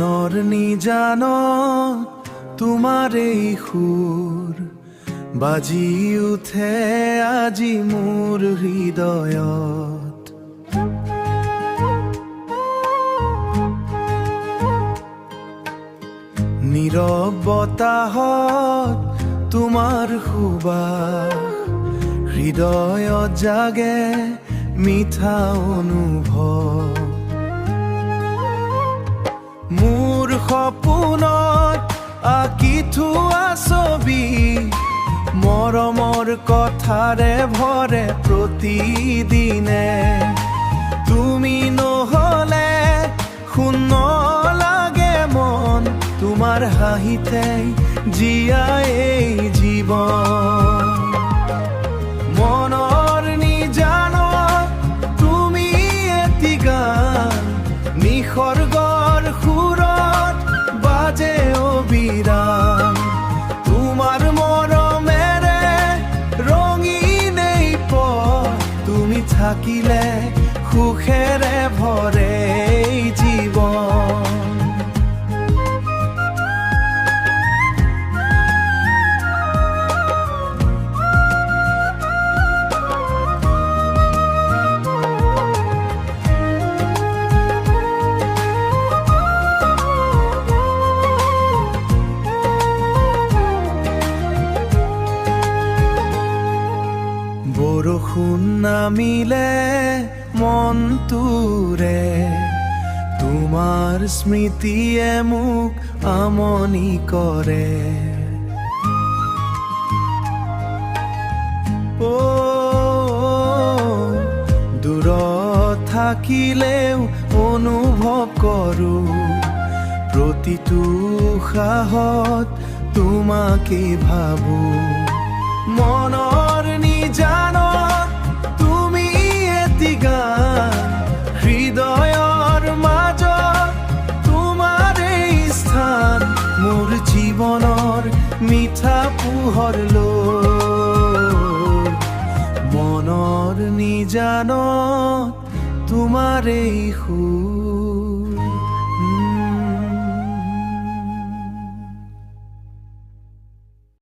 মনৰ নিজান তোমাৰ এই সুৰ বাজি উঠে আজি মোৰ হৃদয়ত। নীৰৱ বতাহত তোমাৰ সুবাস হৃদয়ত জাগে মিঠা অনুভৱ। মোৰ সপোনত আঁকি থোৱা ছবি মৰমৰ কথাৰে ভৰে প্ৰতিদিনে। তুমি নহলে শূন্য লাগে মন, তোমাৰ হাঁহিতে জীয়াই এই জীৱন। মনৰ নিজানত তুমি এটি গান, নিসৰ্গৰ সুৰত বাজে অবিৰাম। তোমাৰ মৰমেৰে ৰঙীন এই পথ, তুমি থাকিলে সুখেৰে ভৰে এই জীৱন। বৰষুণ নামিলে মনটোৰে তোমাৰ স্মৃতিয়ে মোক আমনি কৰে। দূৰত থাকিলেও অনুভৱ কৰোঁ প্ৰতিটো উশাহত তোমাকে ভাবোঁ। মনৰ নিজানত তুমি এটি গান, হৃদয়ৰ মাজত তোমাৰ এই স্থান। মোৰ জীৱনৰ মিঠা পোহৰ লৈ মনৰ নিজানত তোমাৰ এই সুৰ।